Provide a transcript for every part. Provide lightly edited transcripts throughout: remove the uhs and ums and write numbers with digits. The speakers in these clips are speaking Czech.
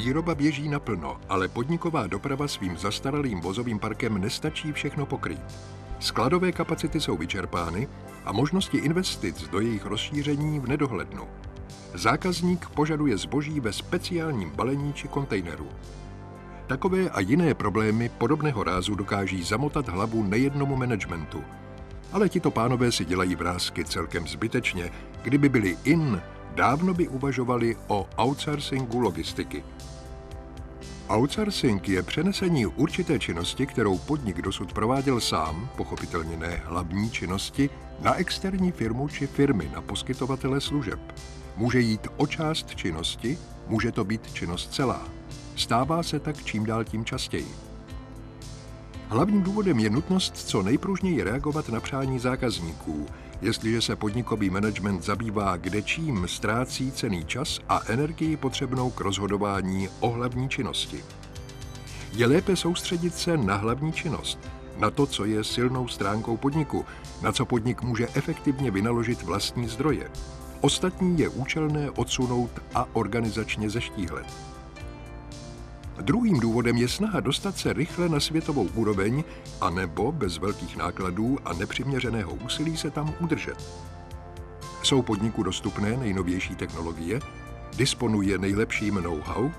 Výroba běží naplno, ale podniková doprava svým zastaralým vozovým parkem nestačí všechno pokrýt. Skladové kapacity jsou vyčerpány a možnosti investic do jejich rozšíření v nedohlednu. Zákazník požaduje zboží ve speciálním balení či kontejneru. Takové a jiné problémy podobného rázu dokáží zamotat hlavu nejednomu managementu. Ale tito pánové si dělají vrásky celkem zbytečně. Kdyby byli in, dávno by uvažovali o outsourcingu logistiky. Outsourcing je přenesení určité činnosti, kterou podnik dosud prováděl sám, pochopitelně ne hlavní činnosti, na externí firmu či firmy, na poskytovatele služeb. Může jít o část činnosti, může to být činnost celá. Stává se tak čím dál tím častěji. Hlavním důvodem je nutnost co nejpružněji reagovat na přání zákazníků. Jestliže se podnikový management zabývá kdečím, ztrácí cenný čas a energii potřebnou k rozhodování o hlavní činnosti. Je lépe soustředit se na hlavní činnost, na to, co je silnou stránkou podniku, na co podnik může efektivně vynaložit vlastní zdroje. Ostatní je účelné odsunout a organizačně zeštíhlet. Druhým důvodem je snaha dostat se rychle na světovou úroveň, anebo bez velkých nákladů a nepřiměřeného úsilí se tam udržet. Jsou podniku dostupné nejnovější technologie, disponuje nejlepším know-how,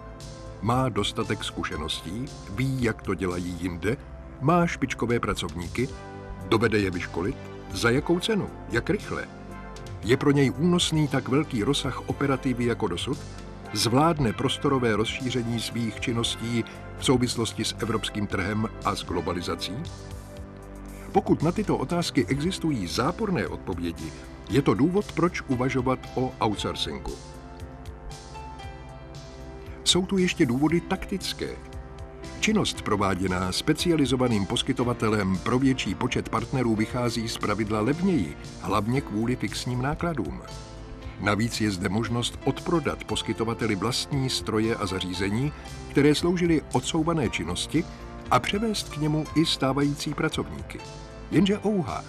má dostatek zkušeností, ví, jak to dělají jinde, má špičkové pracovníky, dovede je vyškolit, za jakou cenu, jak rychle. Je pro něj únosný tak velký rozsah operativy jako dosud, zvládne prostorové rozšíření svých činností v souvislosti s evropským trhem a s globalizací? Pokud na tyto otázky existují záporné odpovědi, je to důvod, proč uvažovat o outsourcingu. Jsou tu ještě důvody taktické. Činnost prováděná specializovaným poskytovatelem pro větší počet partnerů vychází zpravidla levněji, hlavně kvůli fixním nákladům. Navíc je zde možnost odprodat poskytovateli vlastní stroje a zařízení, které sloužily odsouvané činnosti, a převést k němu i stávající pracovníky. Jenže ouha.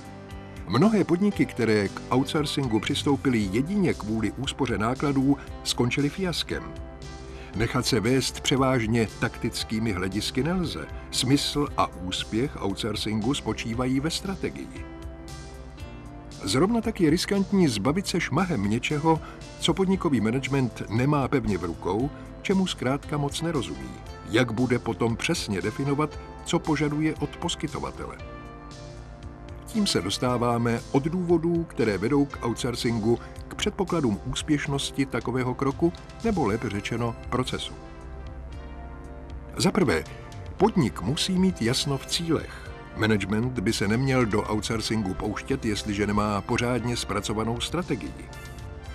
Mnohé podniky, které k outsourcingu přistoupily jedině kvůli úspoře nákladů, skončily fiaskem. Nechat se vést převážně taktickými hledisky nelze. Smysl a úspěch outsourcingu spočívají ve strategii. Zrovna tak je riskantní zbavit se šmahem něčeho, co podnikový management nemá pevně v rukou, čemu zkrátka moc nerozumí. Jak bude potom přesně definovat, co požaduje od poskytovatele. Tím se dostáváme od důvodů, které vedou k outsourcingu, k předpokladům úspěšnosti takového kroku, nebo lépe řečeno procesu. Za prvé, podnik musí mít jasno v cílech. Management by se neměl do outsourcingu pouštět, jestliže nemá pořádně zpracovanou strategii.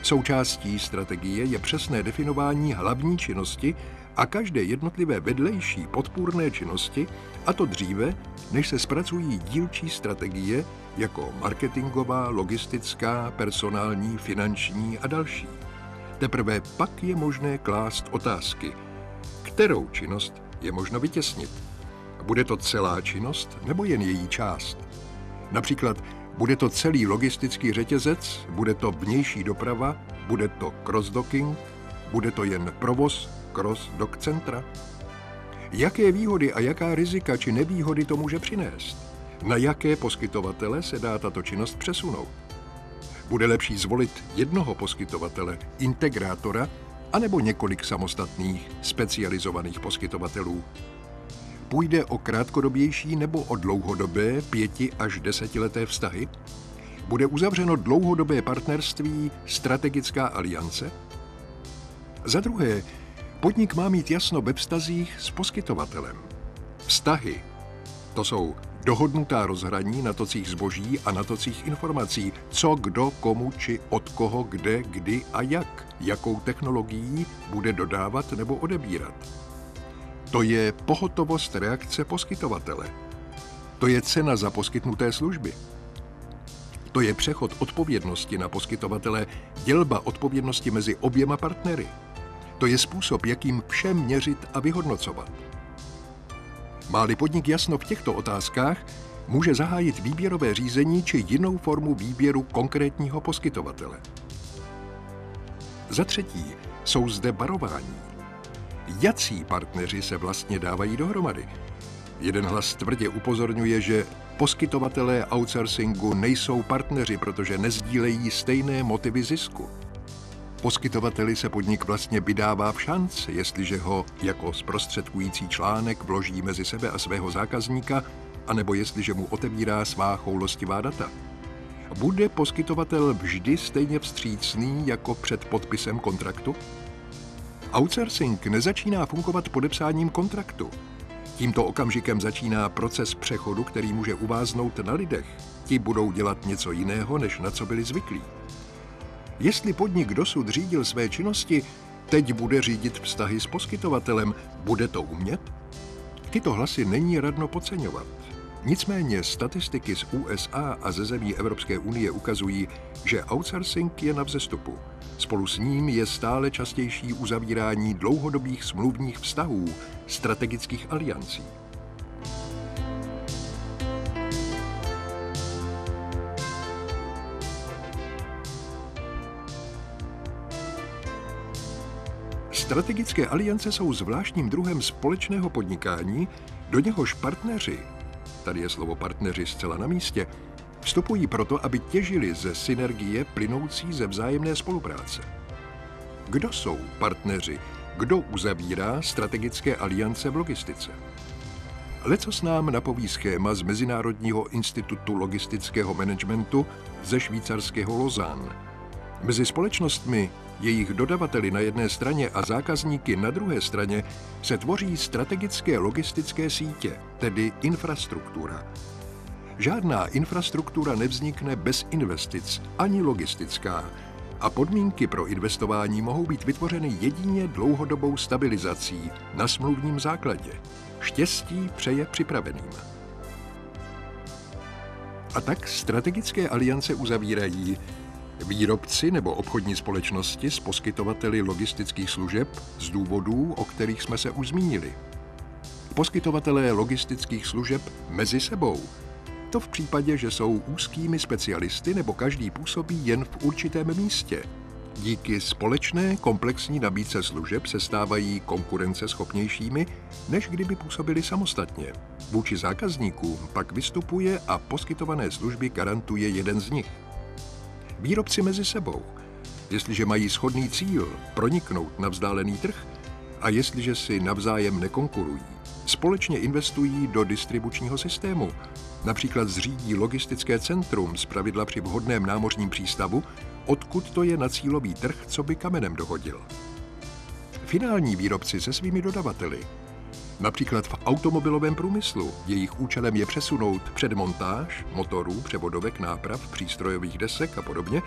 Součástí strategie je přesné definování hlavní činnosti a každé jednotlivé vedlejší podpůrné činnosti, a to dříve, než se zpracují dílčí strategie jako marketingová, logistická, personální, finanční a další. Teprve pak je možné klást otázky, kterou činnost je možno vytěsnit. Bude to celá činnost nebo jen její část? Například, bude to celý logistický řetězec, bude to vnější doprava, bude to cross-docking, bude to jen provoz cross-dock centra? Jaké výhody a jaká rizika či nevýhody to může přinést? Na jaké poskytovatele se dá tato činnost přesunout? Bude lepší zvolit jednoho poskytovatele, integrátora, anebo několik samostatných, specializovaných poskytovatelů? Půjde o krátkodobější nebo o dlouhodobé 5- až 10leté vztahy? Bude uzavřeno dlouhodobé partnerství, strategická aliance? Za druhé, podnik má mít jasno ve vztazích s poskytovatelem. Vztahy, to jsou dohodnutá rozhraní na tocích zboží a na tocích informací, co kdo, komu či od koho, kde, kdy a jak, jakou technologií bude dodávat nebo odebírat. To je pohotovost reakce poskytovatele. To je cena za poskytnuté služby. To je přechod odpovědnosti na poskytovatele, dělba odpovědnosti mezi oběma partnery. To je způsob, jakým všem měřit a vyhodnocovat. Má-li podnik jasno v těchto otázkách, může zahájit výběrové řízení či jinou formu výběru konkrétního poskytovatele. Za třetí, jsou zde varování. Jací partneři se vlastně dávají dohromady? Jeden hlas tvrdě upozorňuje, že poskytovatelé outsourcingu nejsou partneři, protože nezdílejí stejné motivy zisku. Poskytovateli se podnik vlastně vydává v šanci, jestliže ho jako zprostředkující článek vloží mezi sebe a svého zákazníka, anebo jestliže mu otevírá svá choulostivá data. Bude poskytovatel vždy stejně vstřícný jako před podpisem kontraktu? Outsourcing nezačíná fungovat podepsáním kontraktu. Tímto okamžikem začíná proces přechodu, který může uváznout na lidech. Ti budou dělat něco jiného, než na co byli zvyklí. Jestli podnik dosud řídil své činnosti, teď bude řídit vztahy s poskytovatelem. Bude to umět? Tyto hlasy není radno podceňovat. Nicméně statistiky z USA a ze zemí Evropské unie ukazují, že outsourcing je na vzestupu. Spolu s ním je stále častější uzavírání dlouhodobých smluvních vztahů, strategických aliancí. Strategické aliance jsou zvláštním druhem společného podnikání, do něhož partneři, tady je slovo partneři zcela na místě, vstupují proto, aby těžili ze synergie plynoucí ze vzájemné spolupráce. Kdo jsou partneři? Kdo uzavírá strategické aliance v logistice? Lecos nám napoví schéma z Mezinárodního institutu logistického managementu ze švýcarského Lausanne. Mezi společnostmi, jejich dodavateli na jedné straně a zákazníky na druhé straně se tvoří strategické logistické sítě, tedy infrastruktura. Žádná infrastruktura nevznikne bez investic, ani logistická, a podmínky pro investování mohou být vytvořeny jedině dlouhodobou stabilizací na smluvním základě. Štěstí přeje připraveným. A tak strategické aliance uzavírají výrobci nebo obchodní společnosti s poskytovateli logistických služeb z důvodů, o kterých jsme se už zmínili. Poskytovatelé logistických služeb mezi sebou. To v případě, že jsou úzkými specialisty nebo každý působí jen v určitém místě. Díky společné komplexní nabídce služeb se stávají konkurenceschopnějšími, než kdyby působili samostatně. Vůči zákazníkům pak vystupuje a poskytované služby garantuje jeden z nich. Výrobci mezi sebou, jestliže mají shodný cíl proniknout na vzdálený trh a jestliže si navzájem nekonkurují, společně investují do distribučního systému, například zřídí logistické centrum zpravidla při vhodném námořním přístavu, odkud to je na cílový trh, co by kamenem dohodil. Finální výrobci se svými dodavateli, například v automobilovém průmyslu, jejich účelem je přesunout předmontáž motorů, převodovek, náprav, přístrojových desek a podobně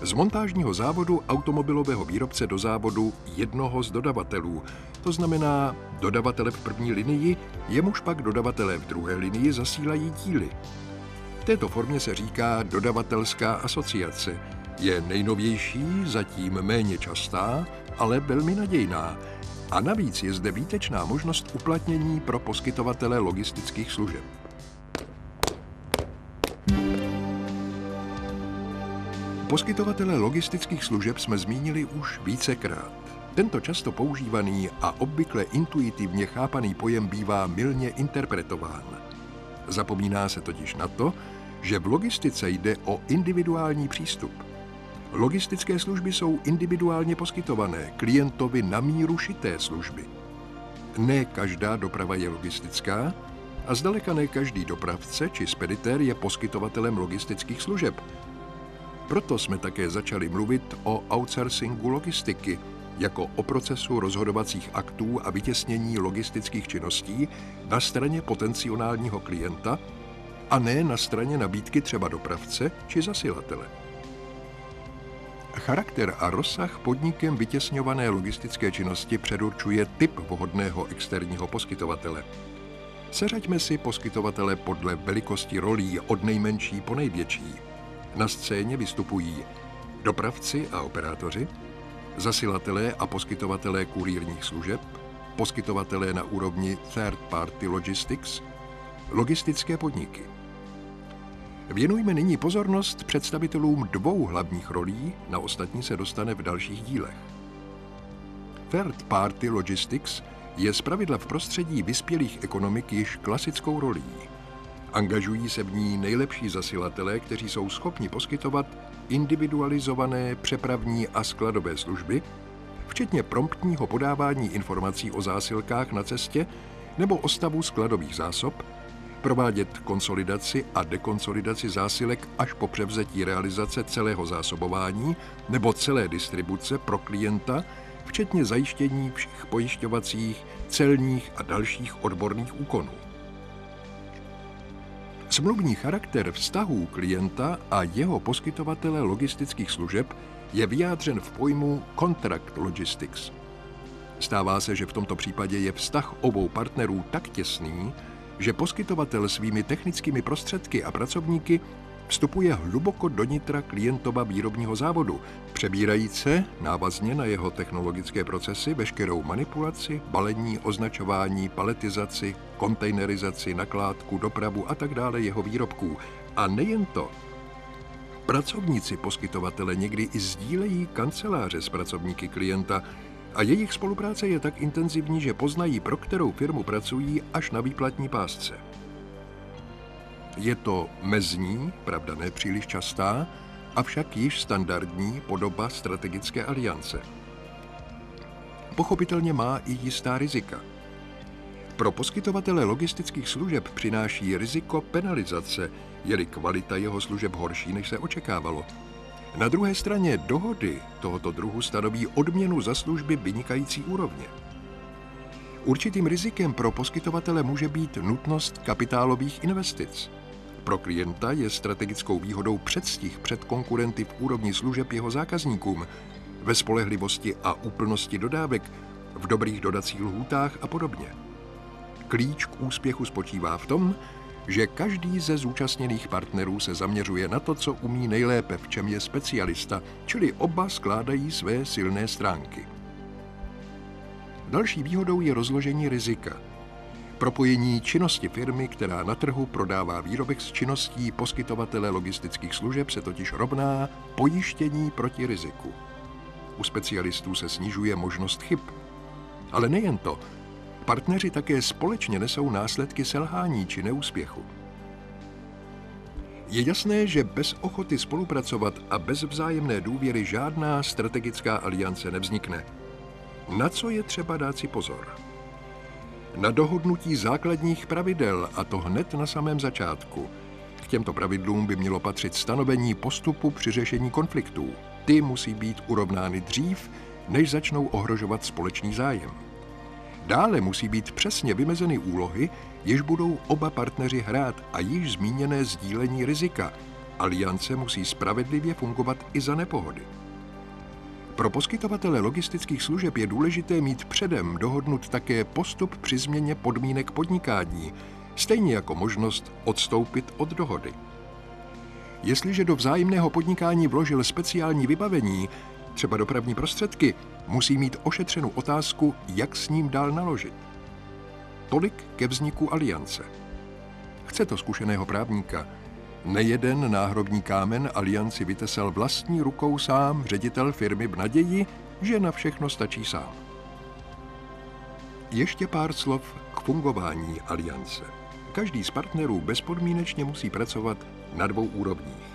z montážního závodu automobilového výrobce do závodu jednoho z dodavatelů, to znamená dodavatele v první linii, jemuž pak dodavatelé v druhé linii zasílají díly. V této formě se říká dodavatelská asociace. Je nejnovější, zatím méně častá, ale velmi nadějná. A navíc je zde výtečná možnost uplatnění pro poskytovatele logistických služeb. Poskytovatele logistických služeb jsme zmínili už vícekrát. Tento často používaný a obvykle intuitivně chápaný pojem bývá mylně interpretován. Zapomíná se totiž na to, že v logistice jde o individuální přístup. Logistické služby jsou individuálně poskytované, klientovi na míru šité služby. Ne každá doprava je logistická a zdaleka ne každý dopravce či speditér je poskytovatelem logistických služeb. Proto jsme také začali mluvit o outsourcingu logistiky, jako o procesu rozhodovacích aktů a vytěsnění logistických činností na straně potenciálního klienta a ne na straně nabídky třeba dopravce či zasilatele. Charakter a rozsah podnikem vytěsňované logistické činnosti předurčuje typ vhodného externího poskytovatele. Seřaďme si poskytovatele podle velikosti rolí od nejmenší po největší. Na scéně vystupují dopravci a operátoři, zasilatelé a poskytovatelé kurýrních služeb, poskytovatelé na úrovni third party logistics, logistické podniky. Věnujme nyní pozornost představitelům dvou hlavních rolí, na ostatní se dostane v dalších dílech. third party logistics je zpravidla v prostředí vyspělých ekonomik již klasickou rolí. Angažují se v ní nejlepší zasilatelé, kteří jsou schopni poskytovat individualizované přepravní a skladové služby, včetně promptního podávání informací o zásilkách na cestě nebo o stavu skladových zásob, provádět konsolidaci a dekonsolidaci zásilek až po převzetí realizace celého zásobování nebo celé distribuce pro klienta, včetně zajištění všech pojišťovacích, celních a dalších odborných úkonů. Smluvní charakter vztahů klienta a jeho poskytovatele logistických služeb je vyjádřen v pojmu contract logistics. Stává se, že v tomto případě je vztah obou partnerů tak těsný, že poskytovatel svými technickými prostředky a pracovníky vstupuje hluboko do nitra klientova výrobního závodu, přebírajíce návazně na jeho technologické procesy veškerou manipulaci, balení, označování, paletizaci, kontejnerizaci, nakládku, dopravu a tak dále jeho výrobků. A nejen to. Pracovníci poskytovatele někdy i sdílejí kanceláře s pracovníky klienta a jejich spolupráce je tak intenzivní, že poznají, pro kterou firmu pracují až na výplatní pásce. Je to mezní, pravda ne příliš častá, avšak již standardní podoba strategické aliance. Pochopitelně má i jistá rizika. Pro poskytovatele logistických služeb přináší riziko penalizace, je-li kvalita jeho služeb horší, než se očekávalo. Na druhé straně dohody tohoto druhu stanoví odměnu za služby vynikající úrovně. Určitým rizikem pro poskytovatele může být nutnost kapitálových investic. Pro klienta je strategickou výhodou předstih před konkurenty v úrovni služeb jeho zákazníkům, ve spolehlivosti a úplnosti dodávek, v dobrých dodacích lhůtách a podobně. Klíč k úspěchu spočívá v tom, že každý ze zúčastněných partnerů se zaměřuje na to, co umí nejlépe, v čem je specialista, čili oba skládají své silné stránky. Další výhodou je rozložení rizika. Propojení činnosti firmy, která na trhu prodává výrobek s činností poskytovatele logistických služeb, se totiž rovná pojištění proti riziku. U specialistů se snižuje možnost chyb. Ale nejen to. Partneři také společně nesou následky selhání či neúspěchu. Je jasné, že bez ochoty spolupracovat a bez vzájemné důvěry žádná strategická aliance nevznikne. Na co je třeba dát si pozor? Na dohodnutí základních pravidel, a to hned na samém začátku. K těmto pravidlům by mělo patřit stanovení postupu při řešení konfliktů. Ty musí být urovnány dřív, než začnou ohrožovat společný zájem. Dále musí být přesně vymezeny úlohy, jež budou oba partneři hrát, a již zmíněné sdílení rizika. Aliance musí spravedlivě fungovat i za nepohody. Pro poskytovatele logistických služeb je důležité mít předem dohodnut také postup při změně podmínek podnikání, stejně jako možnost odstoupit od dohody. Jestliže do vzájemného podnikání vložil speciální vybavení, třeba dopravní prostředky, musí mít ošetřenou otázku, jak s ním dál naložit. Tolik ke vzniku aliance. Chce to zkušeného právníka. Nejeden náhrobní kámen alianci vytesal vlastní rukou sám ředitel firmy v naději, že na všechno stačí sám. Ještě pár slov k fungování aliance. Každý z partnerů bezpodmínečně musí pracovat na dvou úrovních.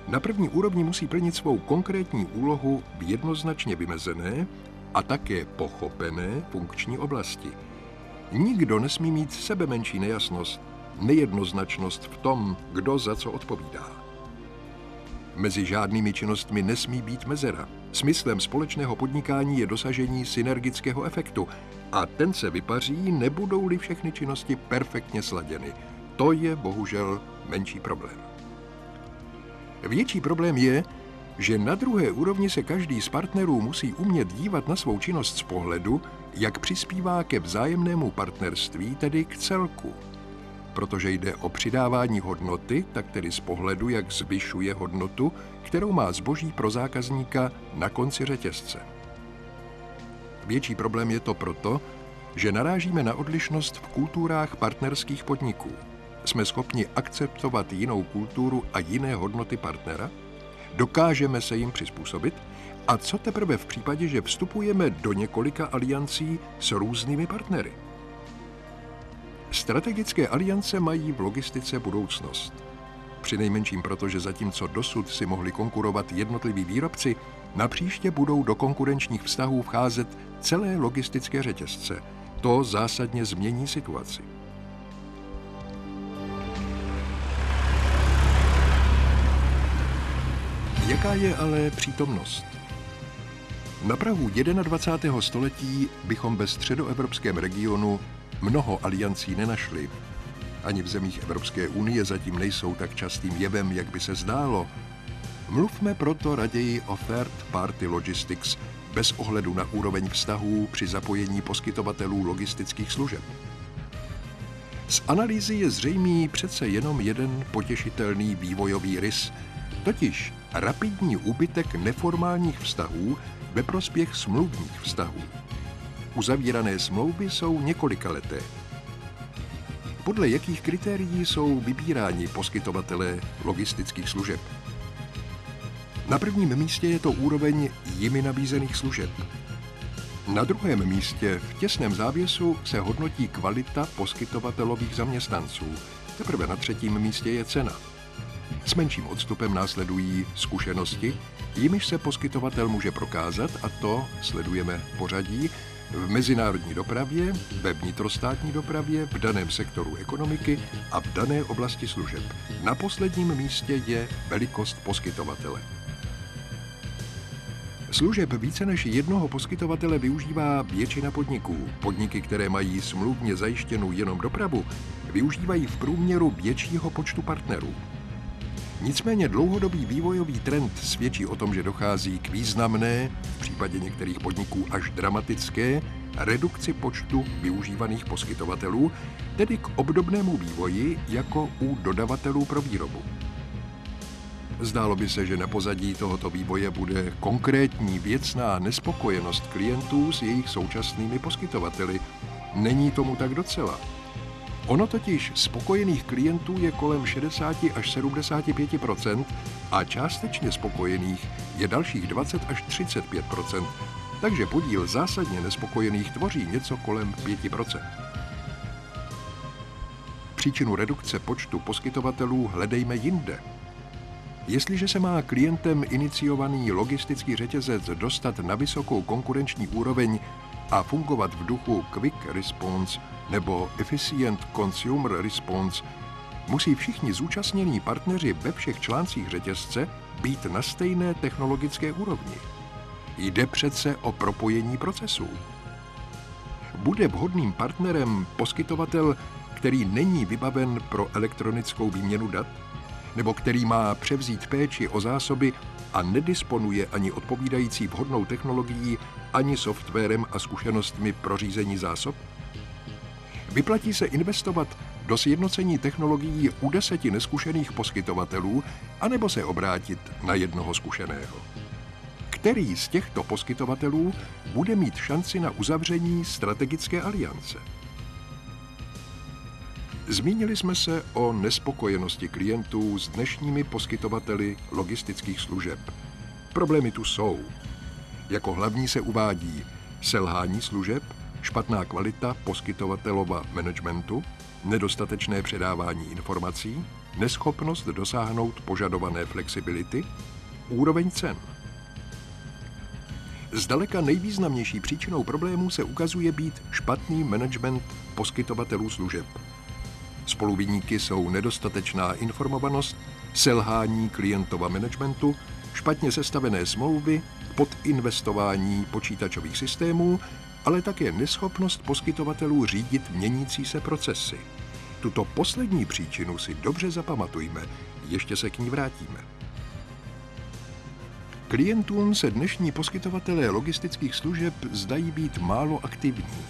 Na první úrovni musí plnit svou konkrétní úlohu v jednoznačně vymezené a také pochopené funkční oblasti. Nikdo nesmí mít sebemenší nejasnost, nejednoznačnost v tom, kdo za co odpovídá. Mezi žádnými činnostmi nesmí být mezera. Smyslem společného podnikání je dosažení synergického efektu a ten se vypaří, nebudou-li všechny činnosti perfektně sladěny. To je bohužel menší problém. Větší problém je, že na druhé úrovni se každý z partnerů musí umět dívat na svou činnost z pohledu, jak přispívá ke vzájemnému partnerství, tedy k celku. Protože jde o přidávání hodnoty, tak tedy z pohledu, jak zvyšuje hodnotu, kterou má zboží pro zákazníka na konci řetězce. Větší problém je to proto, že narážíme na odlišnost v kulturách partnerských podniků. Jsme schopni akceptovat jinou kulturu a jiné hodnoty partnera? Dokážeme se jim přizpůsobit? A co teprve v případě, že vstupujeme do několika aliancí s různými partnery? Strategické aliance mají v logistice budoucnost. Přinejmenším proto, že zatímco dosud si mohli konkurovat jednotliví výrobci, napříště budou do konkurenčních vztahů vcházet celé logistické řetězce. To zásadně změní situaci. Jaká je ale přítomnost? Na prahu 21. století bychom ve středoevropském regionu mnoho aliancí nenašli. Ani v zemích Evropské unie zatím nejsou tak častým jevem, jak by se zdálo. Mluvme proto raději o third party logistics, bez ohledu na úroveň vztahů při zapojení poskytovatelů logistických služeb. Z analýzy je zřejmý přece jenom jeden potěšitelný vývojový rys, totiž rapidní úbytek neformálních vztahů ve prospěch smluvních vztahů. Uzavírané smlouvy jsou několikaleté. Podle jakých kritérií jsou vybíráni poskytovatelé logistických služeb? Na prvním místě je to úroveň jimi nabízených služeb. Na druhém místě v těsném závěsu se hodnotí kvalita poskytovatelových zaměstnanců. Teprve na třetím místě je cena. S menším odstupem následují zkušenosti, jimiž se poskytovatel může prokázat, a to sledujeme pořadí, v mezinárodní dopravě, ve vnitrostátní dopravě, v daném sektoru ekonomiky a v dané oblasti služeb. Na posledním místě je velikost poskytovatele. Služeb více než jednoho poskytovatele využívá většina podniků. Podniky, které mají smluvně zajištěnou jenom dopravu, využívají v průměru většího počtu partnerů. Nicméně dlouhodobý vývojový trend svědčí o tom, že dochází k významné, v případě některých podniků až dramatické, redukci počtu využívaných poskytovatelů, tedy k obdobnému vývoji jako u dodavatelů pro výrobu. Zdálo by se, že na pozadí tohoto vývoje bude konkrétní věcná nespokojenost klientů s jejich současnými poskytovateli. Není tomu tak docela. Ono totiž spokojených klientů je kolem 60 až 75% a částečně spokojených je dalších 20 až 35%, takže podíl zásadně nespokojených tvoří něco kolem 5%. Příčinu redukce počtu poskytovatelů hledejme jinde. Jestliže se má klientem iniciovaný logistický řetězec dostat na vysokou konkurenční úroveň a fungovat v duchu Quick Response nebo Efficient Consumer Response, musí všichni zúčastnění partneři ve všech článcích řetězce být na stejné technologické úrovni. Jde přece o propojení procesů. Bude vhodným partnerem poskytovatel, který není vybaven pro elektronickou výměnu dat, nebo který má převzít péči o zásoby a nedisponuje ani odpovídající vhodnou technologií, ani softwarem a zkušenostmi pro řízení zásob? Vyplatí se investovat do sjednocení technologií u 10 neskušených poskytovatelů, anebo se obrátit na jednoho zkušeného? Který z těchto poskytovatelů bude mít šanci na uzavření strategické aliance? Zmínili jsme se o nespokojenosti klientů s dnešními poskytovateli logistických služeb. Problémy tu jsou. Jako hlavní se uvádí selhání služeb, špatná kvalita poskytovatelova managementu, nedostatečné předávání informací, neschopnost dosáhnout požadované flexibility, úroveň cen. Zdaleka nejvýznamnější příčinou problémů se ukazuje být špatný management poskytovatelů služeb. Spoluviníky jsou nedostatečná informovanost, selhání klientova managementu, špatně sestavené smlouvy, podinvestování počítačových systémů, ale také neschopnost poskytovatelů řídit měnící se procesy. Tuto poslední příčinu si dobře zapamatujme, ještě se k ní vrátíme. Klientům se dnešní poskytovatelé logistických služeb zdají být málo aktivní.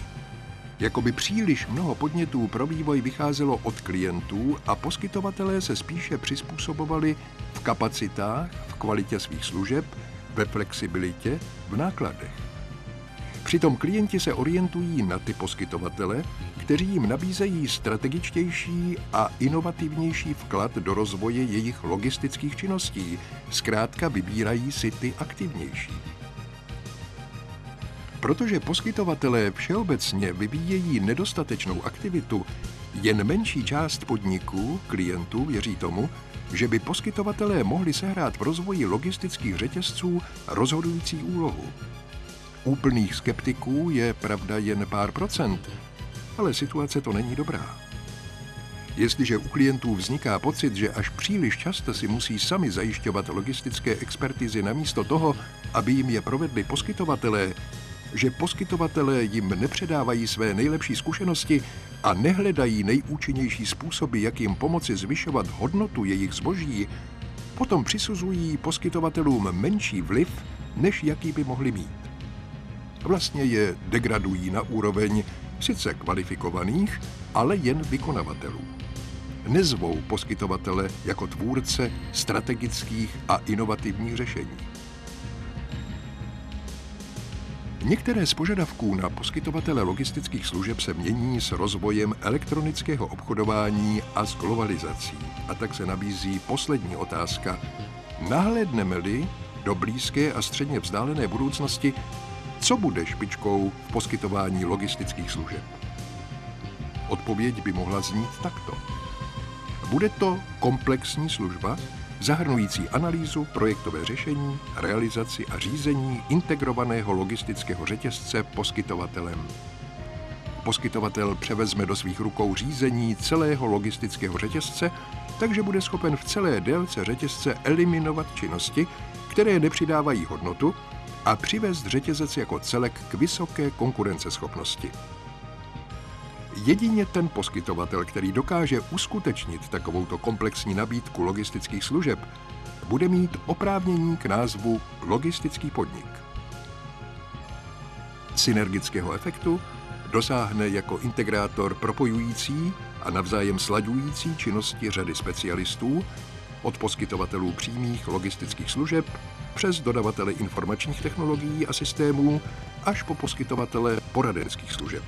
Jakoby příliš mnoho podnětů pro vývoj vycházelo od klientů a poskytovatelé se spíše přizpůsobovali v kapacitách, v kvalitě svých služeb, ve flexibilitě, v nákladech. Přitom klienti se orientují na ty poskytovatele, kteří jim nabízejí strategičtější a inovativnější vklad do rozvoje jejich logistických činností, zkrátka vybírají si ty aktivnější. Protože poskytovatelé všeobecně vyvíjejí nedostatečnou aktivitu, jen menší část podniků, klientů, věří tomu, že by poskytovatelé mohli sehrát v rozvoji logistických řetězců rozhodující úlohu. Úplných skeptiků je pravda jen pár procent, ale situace to není dobrá. Jestliže u klientů vzniká pocit, že až příliš často si musí sami zajišťovat logistické expertizy namísto toho, aby jim je provedli poskytovatelé, že poskytovatelé jim nepředávají své nejlepší zkušenosti a nehledají nejúčinnější způsoby, jak jim pomoci zvyšovat hodnotu jejich zboží, potom přisuzují poskytovatelům menší vliv, než jaký by mohli mít. Vlastně je degradují na úroveň sice kvalifikovaných, ale jen vykonavatelů. Nezvou poskytovatele jako tvůrce strategických a inovativních řešení. Některé z požadavků na poskytovatele logistických služeb se mění s rozvojem elektronického obchodování a s globalizací. A tak se nabízí poslední otázka. Nahlédneme-li do blízké a středně vzdálené budoucnosti, co bude špičkou v poskytování logistických služeb? Odpověď by mohla znít takto. Bude to komplexní služba, zahrnující analýzu, projektové řešení, realizaci a řízení integrovaného logistického řetězce poskytovatelem. Poskytovatel převezme do svých rukou řízení celého logistického řetězce, takže bude schopen v celé délce řetězce eliminovat činnosti, které nepřidávají hodnotu, a přivést řetězec jako celek k vysoké konkurenceschopnosti. Jedině ten poskytovatel, který dokáže uskutečnit takovouto komplexní nabídku logistických služeb, bude mít oprávnění k názvu logistický podnik. Synergického efektu dosáhne jako integrátor propojující a navzájem slaďující činnosti řady specialistů, od poskytovatelů přímých logistických služeb přes dodavatele informačních technologií a systémů až po poskytovatele poradenských služeb.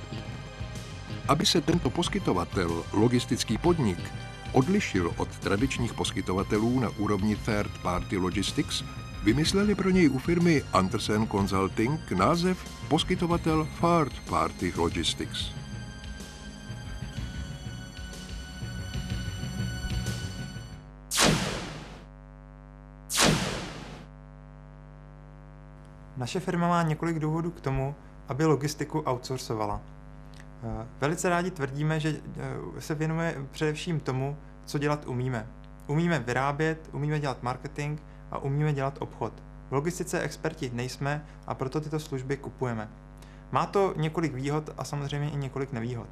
Aby se tento poskytovatel, logistický podnik, odlišil od tradičních poskytovatelů na úrovni Third Party Logistics, vymysleli pro něj u firmy Andersen Consulting název poskytovatel Third Party Logistics. Naše firma má několik důvodů k tomu, aby logistiku outsourcovala. Velice rádi tvrdíme, že se věnuje především tomu, co dělat umíme. Umíme vyrábět, umíme dělat marketing a umíme dělat obchod. V logistice experti nejsme a proto tyto služby kupujeme. Má to několik výhod a samozřejmě i několik nevýhod.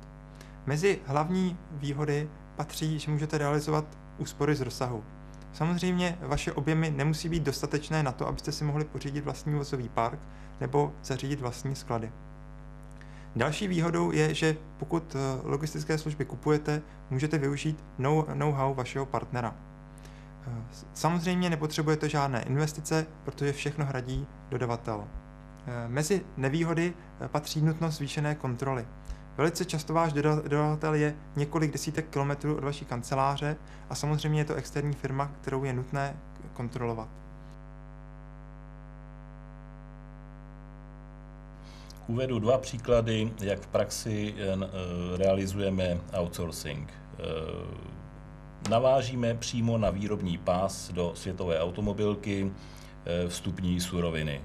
Mezi hlavní výhody patří, že můžete realizovat úspory z rozsahu. Samozřejmě vaše objemy nemusí být dostatečné na to, abyste si mohli pořídit vlastní vozový park nebo zařídit vlastní sklady. Další výhodou je, že pokud logistické služby kupujete, můžete využít know-how vašeho partnera. Samozřejmě nepotřebujete žádné investice, protože všechno hradí dodavatel. Mezi nevýhody patří nutnost zvýšené kontroly. Velice často váš dodavatel je několik desítek kilometrů od vaší kanceláře a samozřejmě je to externí firma, kterou je nutné kontrolovat. Uvedu dva příklady, jak v praxi realizujeme outsourcing. Navážíme přímo na výrobní pás do světové automobilky vstupní suroviny.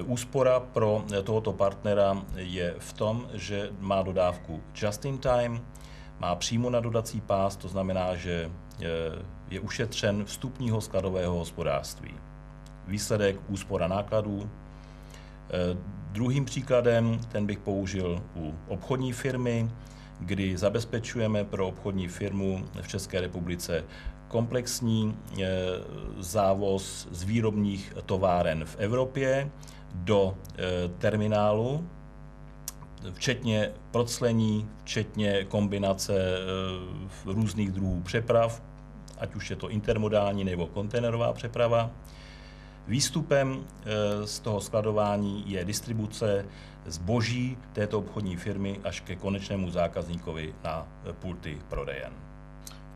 Úspora pro tohoto partnera je v tom, že má dodávku just in time, má přímo na dodací pás, to znamená, že je ušetřen vstupního skladového hospodářství. Výsledek úspora nákladů. Druhým příkladem, ten bych použil u obchodní firmy, kdy zabezpečujeme pro obchodní firmu v České republice komplexní závoz z výrobních továren v Evropě do terminálu, včetně proclení, včetně kombinace různých druhů přeprav, ať už je to intermodální nebo kontejnerová přeprava. Výstupem z toho skladování je distribuce zboží této obchodní firmy až ke konečnému zákazníkovi na pulty prodejen.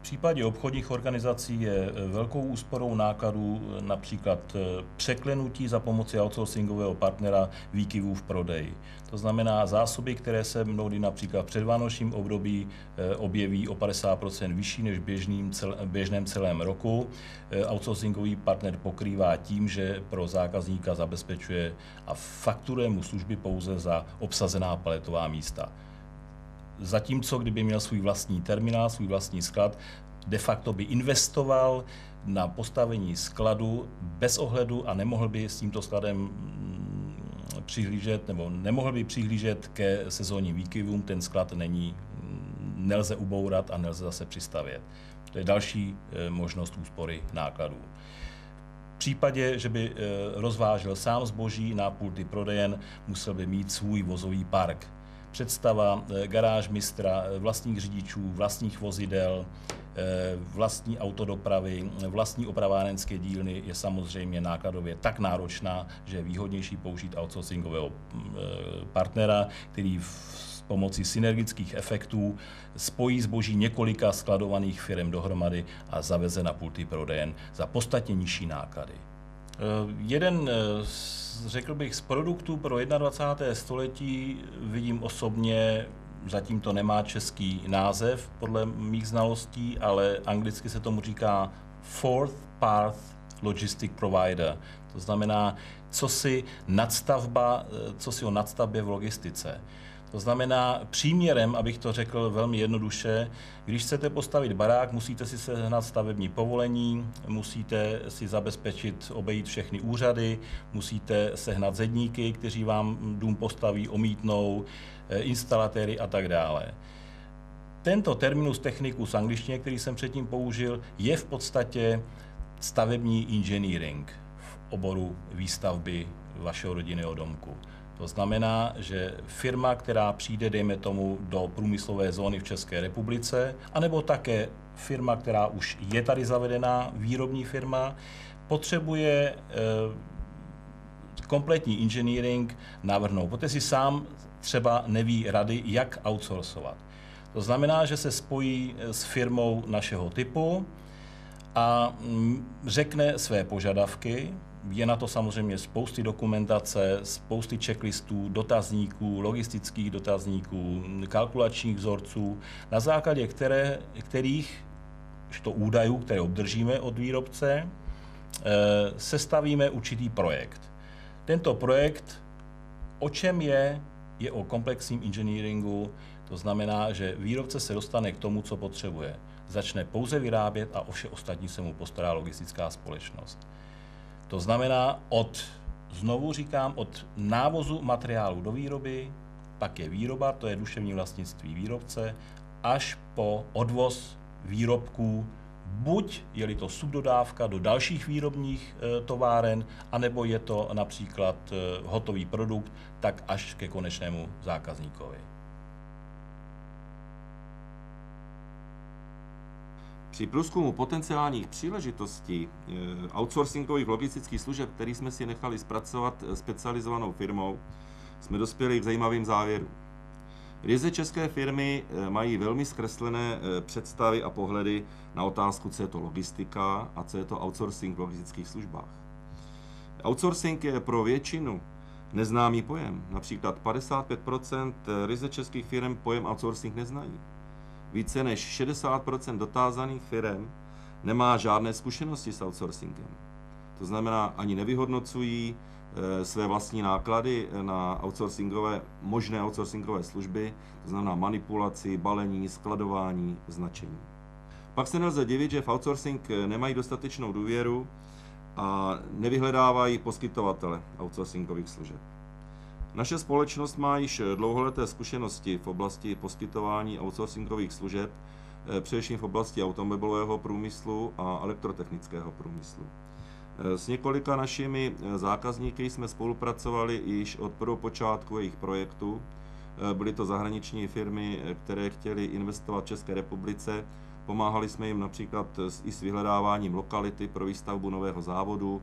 V případě obchodních organizací je velkou úsporou nákladů například překlenutí za pomoci outsourcingového partnera výkyvů v prodeji. To znamená zásoby, které se mnohdy například v předvánočním období objeví o 50% vyšší než běžném celém roku. Outsourcingový partner pokrývá tím, že pro zákazníka zabezpečuje a fakturuje mu služby pouze za obsazená paletová místa. Zatímco kdyby měl svůj vlastní terminál, svůj vlastní sklad, de facto by investoval na postavení skladu bez ohledu a nemohl by s tímto skladem přihlížet, nebo nemohl by přihlížet ke sezónním výkyvům, ten sklad nelze ubourat a nelze zase přistavět. To je další možnost úspory nákladů. V případě, že by rozvážel sám zboží na pulty prodejen, musel by mít svůj vozový park. Představa garážmistra, vlastních řidičů, vlastních vozidel, vlastní autodopravy, vlastní opravárenské dílny je samozřejmě nákladově tak náročná, že je výhodnější použít outsourcingového partnera, který s pomocí synergických efektů spojí zboží několika skladovaných firem dohromady a zaveze na pulty prodejen za podstatně nižší náklady. Jeden řekl bych, z produktů pro 21. století vidím osobně, zatím to nemá český název podle mých znalostí, ale anglicky se tomu říká Fourth Path Logistic Provider. To znamená cosi o nadstavbě v logistice. To znamená příměrem, abych to řekl velmi jednoduše, když chcete postavit barák, musíte si sehnat stavební povolení, musíte si zabezpečit, obejít všechny úřady, musíte sehnat zedníky, kteří vám dům postaví, omítnou, instalatéry a tak dále. Tento terminus technicus angličtině, který jsem předtím použil, je v podstatě stavební engineering v oboru výstavby vašeho rodinného domku. To znamená, že firma, která přijde, dejme tomu, do průmyslové zóny v České republice, anebo také firma, která už je tady zavedená, výrobní firma, potřebuje kompletní engineering navrhnout, protože si sám třeba neví rady, jak outsourcovat. To znamená, že se spojí s firmou našeho typu a řekne své požadavky. Je na to samozřejmě spousty dokumentace, spousty checklistů, dotazníků, logistických dotazníků, kalkulačních vzorců, na základě kterých údajů, které obdržíme od výrobce, sestavíme určitý projekt. Tento projekt, o čem je o komplexním engineeringu, to znamená, že výrobce se dostane k tomu, co potřebuje. Začne pouze vyrábět a o vše ostatní se mu postará logistická společnost. To znamená znovu říkám, od návozu materiálu do výroby, pak je výroba, to je duševní vlastnictví výrobce, až po odvoz výrobků, buď je-li to subdodávka do dalších výrobních továren, anebo je to například hotový produkt, tak až ke konečnému zákazníkovi. Při průzkumu potenciálních příležitostí outsourcingových logistických služeb, který jsme si nechali zpracovat specializovanou firmou, jsme dospěli k zajímavým závěrům. Ryze české firmy mají velmi zkreslené představy a pohledy na otázku, co je to logistika a co je to outsourcing v logistických službách. Outsourcing je pro většinu neznámý pojem. Například 55% ryze českých firm pojem outsourcing neznají. Více než 60% dotázaných firm nemá žádné zkušenosti s outsourcingem. To znamená, ani nevyhodnocují své vlastní náklady na možné outsourcingové služby, to znamená manipulaci, balení, skladování, značení. Pak se nelze divit, že v outsourcing nemají dostatečnou důvěru a nevyhledávají poskytovatele outsourcingových služeb. Naše společnost má již dlouholeté zkušenosti v oblasti poskytování outsourcingových služeb, především v oblasti automobilového průmyslu a elektrotechnického průmyslu. S několika našimi zákazníky jsme spolupracovali již od prvopočátku jejich projektu. Byly to zahraniční firmy, které chtěly investovat v České republice. Pomáhali jsme jim například i s vyhledáváním lokality pro výstavbu nového závodu,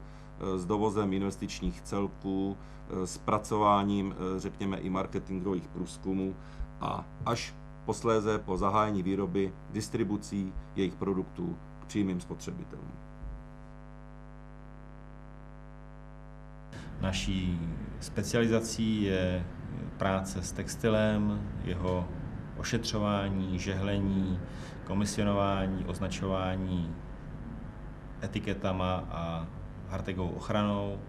s dovozem investičních celků, s pracováním, řekněme, i marketingových průzkumů a až posléze po zahájení výroby distribucí jejich produktů k přímým spotřebitelům. Naší specializací je práce s textilem, jeho ošetřování, žehlení, komisionování, označování etiketama a hardtagovou ochranou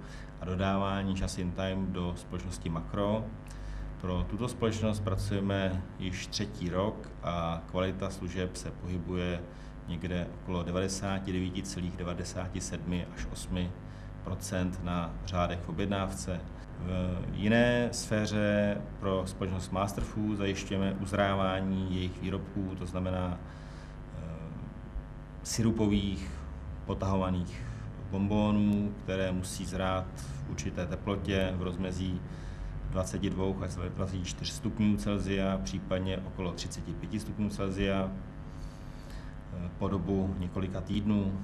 a dodávání just in time do společnosti Makro. Pro tuto společnost pracujeme již 3. rok a kvalita služeb se pohybuje někde okolo 99,97 až 8% na řádech v objednávce. V jiné sféře pro společnost Masterfood zajišťujeme uzrávání jejich výrobků, to znamená sirupových, potahovaných bonbonů, které musí zrát v určité teplotě v rozmezí 22 až 24 stupňů Celsia, případně okolo 35 stupňů Celsia po dobu několika týdnů.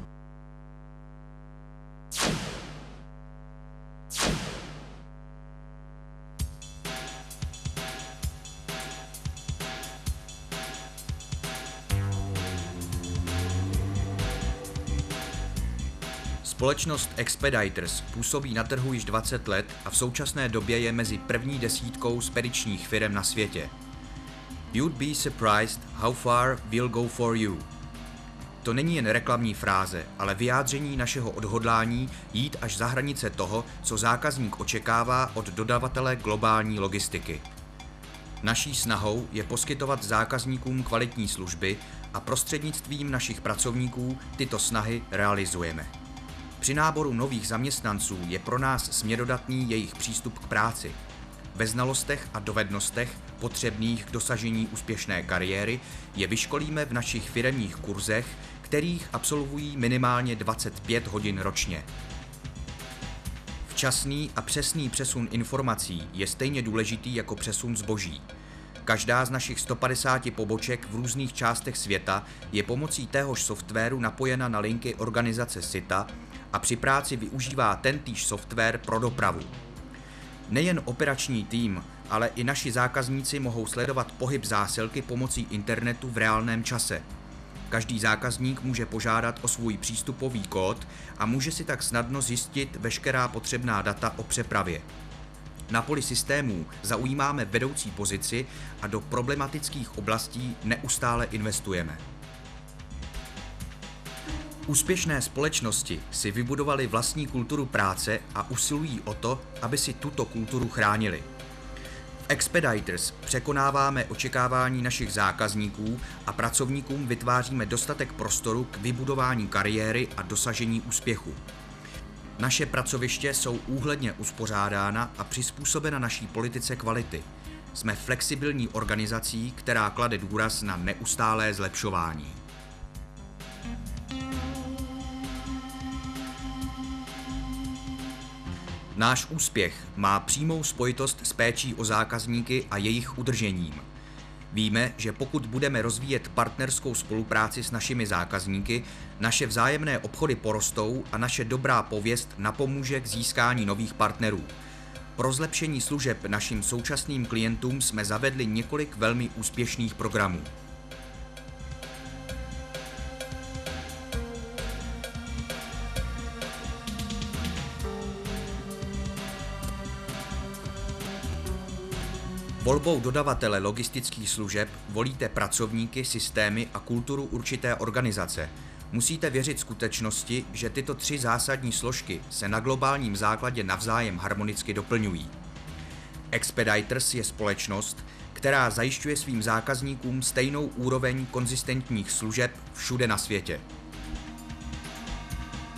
Společnost Expeditors působí na trhu již 20 let a v současné době je mezi první 10 spedičních firem na světě. You'd be surprised how far we'll go for you. To není jen reklamní fráze, ale vyjádření našeho odhodlání jít až za hranice toho, co zákazník očekává od dodavatele globální logistiky. Naší snahou je poskytovat zákazníkům kvalitní služby a prostřednictvím našich pracovníků tyto snahy realizujeme. Při náboru nových zaměstnanců je pro nás směrodatný jejich přístup k práci. Ve znalostech a dovednostech potřebných k dosažení úspěšné kariéry je vyškolíme v našich firemních kurzech, kterých absolvují minimálně 25 hodin ročně. Včasný a přesný přesun informací je stejně důležitý jako přesun zboží. Každá z našich 150 poboček v různých částech světa je pomocí téhož softwaru napojena na linky organizace SITA a při práci využívá tentýž software pro dopravu. Nejen operační tým, ale i naši zákazníci mohou sledovat pohyb zásilky pomocí internetu v reálném čase. Každý zákazník může požádat o svůj přístupový kód a může si tak snadno zjistit veškerá potřebná data o přepravě. Na poli systémů zaujímáme vedoucí pozici a do problematických oblastí neustále investujeme. Úspěšné společnosti si vybudovaly vlastní kulturu práce a usilují o to, aby si tuto kulturu chránili. V Expeditors překonáváme očekávání našich zákazníků a pracovníkům vytváříme dostatek prostoru k vybudování kariéry a dosažení úspěchu. Naše pracoviště jsou úhledně uspořádána a přizpůsobena naší politice kvality. Jsme flexibilní organizací, která klade důraz na neustálé zlepšování. Náš úspěch má přímou spojitost s péčí o zákazníky a jejich udržením. Víme, že pokud budeme rozvíjet partnerskou spolupráci s našimi zákazníky, naše vzájemné obchody porostou a naše dobrá pověst napomůže k získání nových partnerů. Pro zlepšení služeb našim současným klientům jsme zavedli několik velmi úspěšných programů. Volbou dodavatele logistických služeb volíte pracovníky, systémy a kulturu určité organizace. Musíte věřit skutečnosti, že tyto 3 zásadní složky se na globálním základě navzájem harmonicky doplňují. Expeditors je společnost, která zajišťuje svým zákazníkům stejnou úroveň konzistentních služeb všude na světě.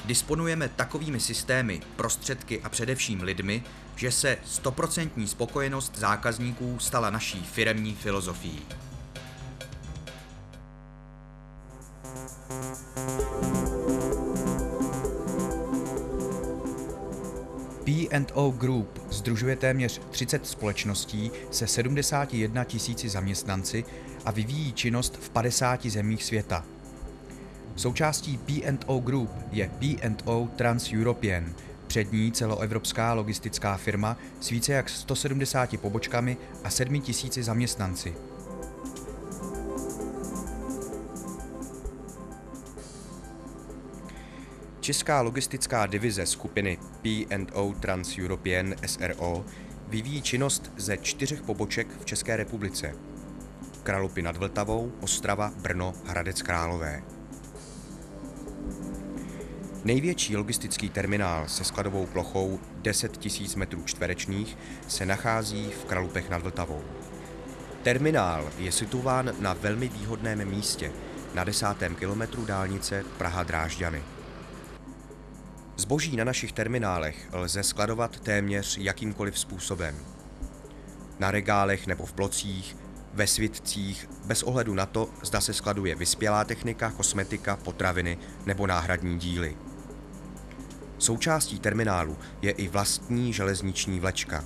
Disponujeme takovými systémy, prostředky a především lidmi, že se 100% spokojenost zákazníků stala naší firemní filozofií. P&O Group sdružuje téměř 30 společností se 71 000 zaměstnanci a vyvíjí činnost v 50 zemích světa. Součástí P&O Group je P&O Trans-European, přední celoevropská logistická firma s více jak 170 pobočkami a 7 000 zaměstnanci. Česká logistická divize skupiny P&O Trans-European SRO vyvíjí činnost ze 4 poboček v České republice. Kralupy nad Vltavou, Ostrava, Brno, Hradec Králové. Největší logistický terminál se skladovou plochou 10 000 m2 se nachází v Kralupech nad Vltavou. Terminál je situován na velmi výhodném místě, na 10. kilometru dálnice Praha-Drážďany. Zboží na našich terminálech lze skladovat téměř jakýmkoliv způsobem. Na regálech nebo v blocích, ve svitcích, bez ohledu na to, zda se skladuje vyspělá technika, kosmetika, potraviny nebo náhradní díly. Součástí terminálu je i vlastní železniční vlečka.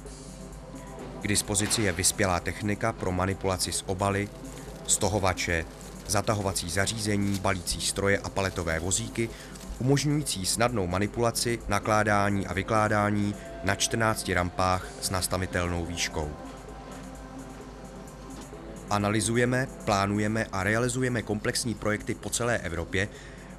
K dispozici je vyspělá technika pro manipulaci s obaly, stohovače, zatahovací zařízení, balící stroje a paletové vozíky, umožňující snadnou manipulaci, nakládání a vykládání na 14 rampách s nastavitelnou výškou. Analyzujeme, plánujeme a realizujeme komplexní projekty po celé Evropě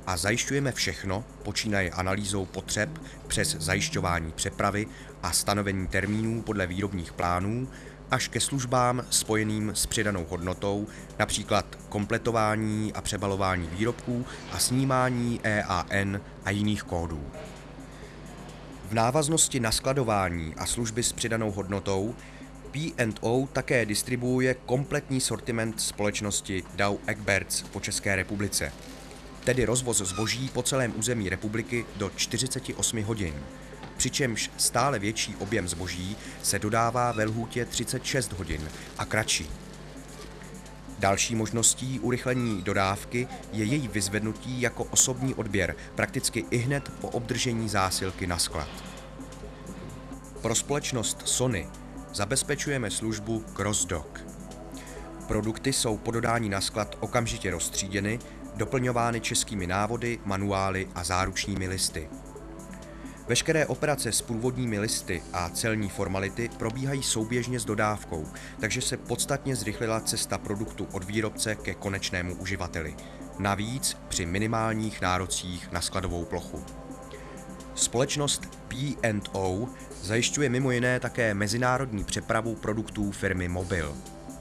a zajišťujeme všechno, počínaje analýzou potřeb přes zajišťování přepravy a stanovení termínů podle výrobních plánů, až ke službám spojeným s přidanou hodnotou, například kompletování a přebalování výrobků a snímání EAN a jiných kódů. V návaznosti na skladování a služby s přidanou hodnotou P&O také distribuuje kompletní sortiment společnosti Dow Egberts po České republice, tedy rozvoz zboží po celém území republiky do 48 hodin, přičemž stále větší objem zboží se dodává ve lhůtě 36 hodin a kratší. Další možností urychlení dodávky je její vyzvednutí jako osobní odběr prakticky ihned po obdržení zásilky na sklad. Pro společnost Sony zabezpečujeme službu CrossDock. Produkty jsou po dodání na sklad okamžitě roztříděny, doplňovány českými návody, manuály a záručními listy. Veškeré operace s průvodními listy a celní formality probíhají souběžně s dodávkou, takže se podstatně zrychlila cesta produktu od výrobce ke konečnému uživateli. Navíc při minimálních nárocích na skladovou plochu. Společnost P&O zajišťuje mimo jiné také mezinárodní přepravu produktů firmy Mobil.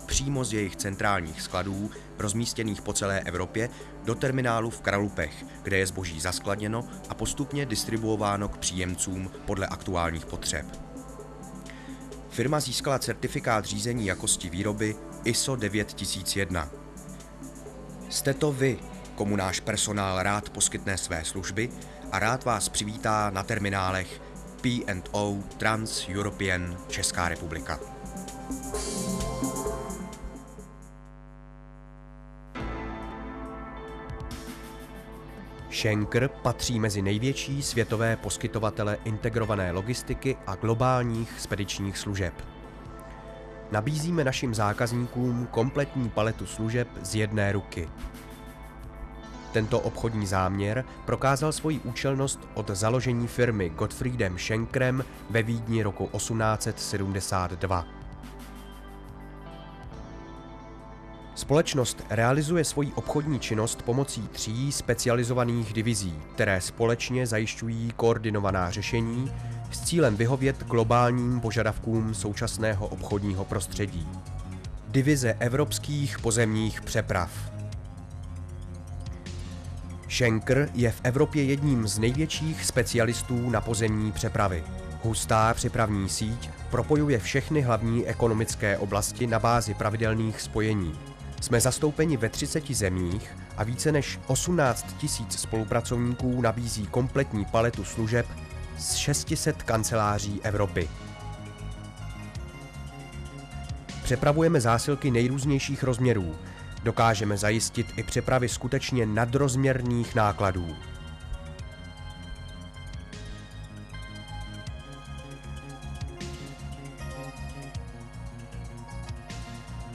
Přímo z jejich centrálních skladů, rozmístěných po celé Evropě, do terminálu v Kralupech, kde je zboží zaskladněno a postupně distribuováno k příjemcům podle aktuálních potřeb. Firma získala certifikát řízení jakosti výroby ISO 9001. Jste to vy, komu náš personál rád poskytne své služby a rád vás přivítá na terminálech P&O Trans-European Česká republika. Schenker patří mezi největší světové poskytovatele integrované logistiky a globálních spedičních služeb. Nabízíme našim zákazníkům kompletní paletu služeb z jedné ruky. Tento obchodní záměr prokázal svoji účelnost od založení firmy Gottfriedem Schenkerem ve Vídni roku 1872. Společnost realizuje svoji obchodní činnost pomocí 3 specializovaných divizí, které společně zajišťují koordinovaná řešení s cílem vyhovět globálním požadavkům současného obchodního prostředí. Divize evropských pozemních přeprav. Schenker je v Evropě jedním z největších specialistů na pozemní přepravy. Hustá přepravní síť propojuje všechny hlavní ekonomické oblasti na bázi pravidelných spojení. Jsme zastoupeni ve 30 zemích a více než 18 000 spolupracovníků nabízí kompletní paletu služeb z 600 kanceláří Evropy. Přepravujeme zásilky nejrůznějších rozměrů. Dokážeme zajistit i přepravy skutečně nadrozměrných nákladů.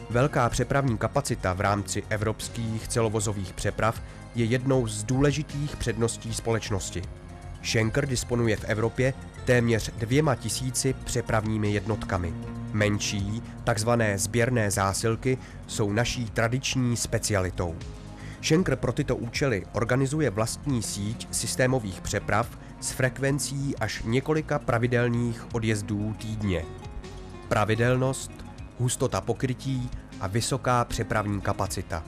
Velká přepravní kapacita v rámci evropských celovozových přeprav je jednou z důležitých předností společnosti. Schenker disponuje v Evropě téměř 2000 přepravními jednotkami. Menší, takzvané sběrné zásilky, jsou naší tradiční specialitou. Schenker pro tyto účely organizuje vlastní síť systémových přeprav s frekvencí až několika pravidelných odjezdů týdně. Pravidelnost, hustota pokrytí a vysoká přepravní kapacita.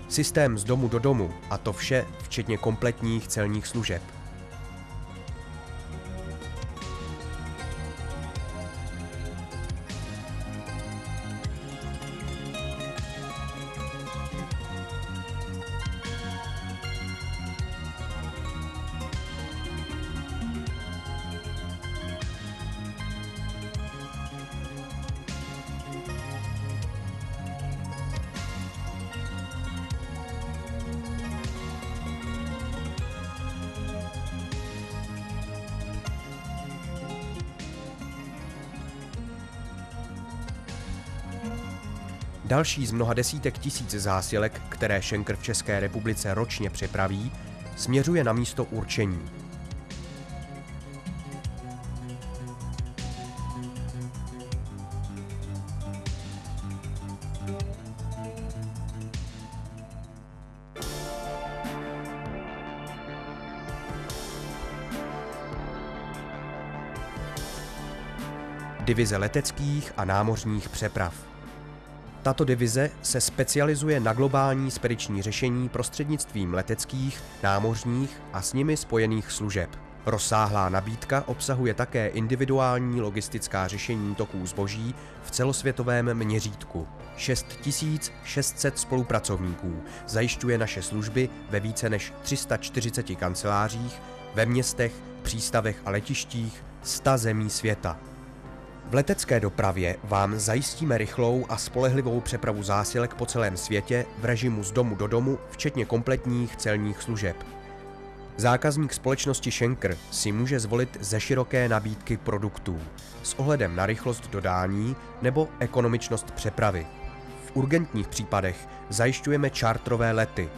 Systém z domu do domu, a to vše včetně kompletních celních služeb. Další z mnoha desítek tisíc zásilek, které Schenker v České republice ročně přepraví, směřuje na místo určení. Divize leteckých a námořních přeprav. Tato divize se specializuje na globální spediční řešení prostřednictvím leteckých, námořních a s nimi spojených služeb. Rozsáhlá nabídka obsahuje také individuální logistická řešení toků zboží v celosvětovém měřítku. 6600 spolupracovníků zajišťuje naše služby ve více než 340 kancelářích, ve městech, přístavech a letištích 100 zemí světa. V letecké dopravě vám zajistíme rychlou a spolehlivou přepravu zásilek po celém světě v režimu z domu do domu, včetně kompletních celních služeb. Zákazník společnosti Schenker si může zvolit ze široké nabídky produktů s ohledem na rychlost dodání nebo ekonomičnost přepravy. V urgentních případech zajišťujeme čártrové lety.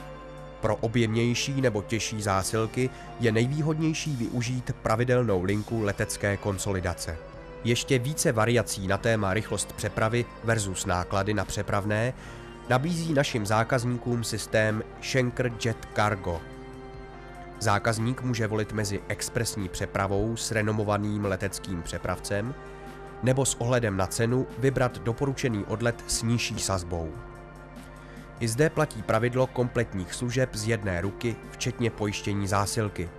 Pro objemnější nebo těžší zásilky je nejvýhodnější využít pravidelnou linku letecké konsolidace. Ještě více variací na téma rychlost přepravy versus náklady na přepravné nabízí našim zákazníkům systém Schenker Jet Cargo. Zákazník může volit mezi expresní přepravou s renomovaným leteckým přepravcem nebo s ohledem na cenu vybrat doporučený odlet s nižší sazbou. I zde platí pravidlo kompletních služeb z jedné ruky, včetně pojištění zásilky.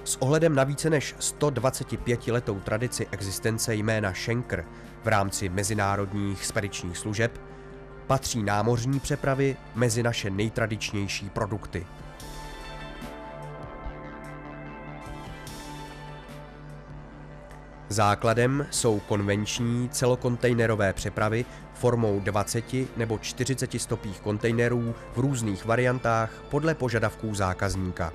S ohledem na více než 125letou tradici existence jména Schenker v rámci mezinárodních spedičních služeb patří námořní přepravy mezi naše nejtradičnější produkty. Základem jsou konvenční celokontejnerové přepravy formou 20 nebo 40 stopých kontejnerů v různých variantách podle požadavků zákazníka.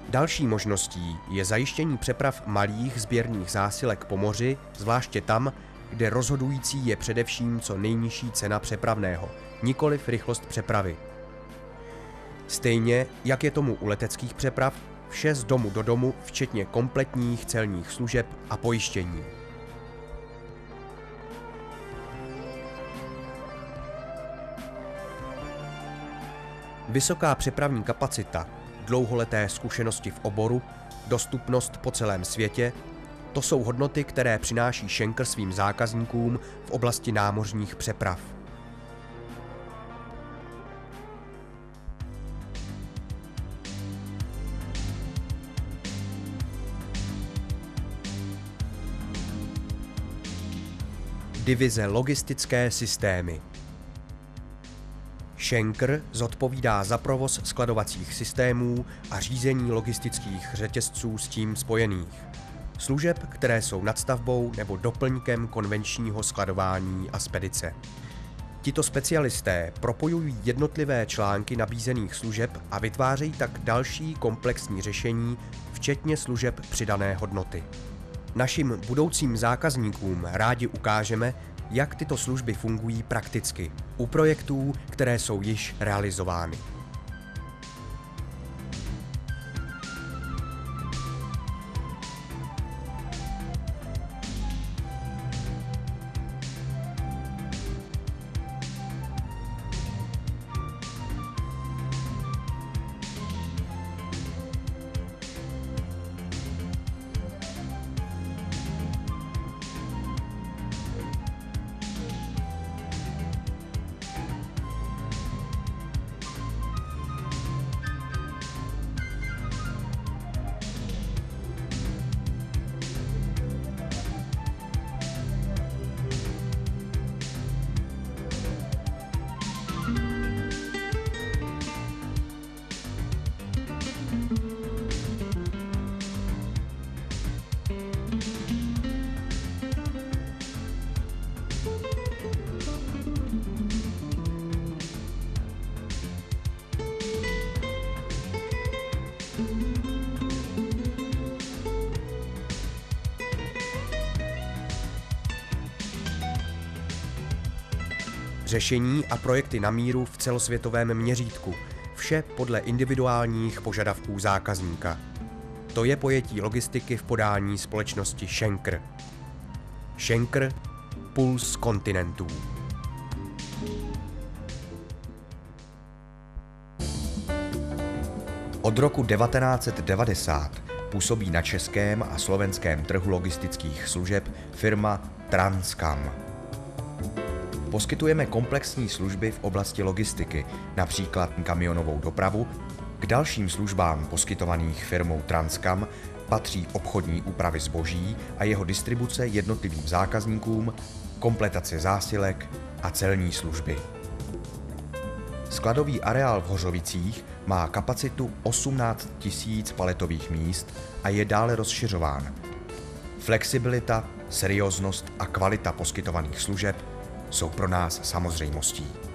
Další možností je zajištění přeprav malých sběrných zásilek po moři, zvláště tam, kde rozhodující je především co nejnižší cena přepravného, nikoliv rychlost přepravy. Stejně, jak je tomu u leteckých přeprav, vše z domu do domu, včetně kompletních celních služeb a pojištění. Vysoká přepravní kapacita, dlouholeté zkušenosti v oboru, dostupnost po celém světě, to jsou hodnoty, které přináší Schenker svým zákazníkům v oblasti námořních přeprav. Divize logistické systémy. Schenker zodpovídá za provoz skladovacích systémů a řízení logistických řetězců s tím spojených. Služeb, které jsou nadstavbou nebo doplňkem konvenčního skladování a spedice. Tito specialisté propojují jednotlivé články nabízených služeb a vytvářejí tak další komplexní řešení, včetně služeb přidané hodnoty. Našim budoucím zákazníkům rádi ukážeme, jak tyto služby fungují prakticky u projektů, které jsou již realizovány. Řešení a projekty na míru v celosvětovém měřítku, vše podle individuálních požadavků zákazníka. To je pojetí logistiky v podání společnosti Schenker. Schenker, puls kontinentů. Od roku 1990 působí na českém a slovenském trhu logistických služeb firma Transcam. Poskytujeme komplexní služby v oblasti logistiky, například kamionovou dopravu. K dalším službám poskytovaných firmou Transcam patří obchodní úpravy zboží a jeho distribuce jednotlivým zákazníkům, kompletace zásilek a celní služby. Skladový areál v Hořovicích má kapacitu 18 000 paletových míst a je dále rozšiřován. Flexibilita, serióznost a kvalita poskytovaných služeb jsou pro nás samozřejmostí.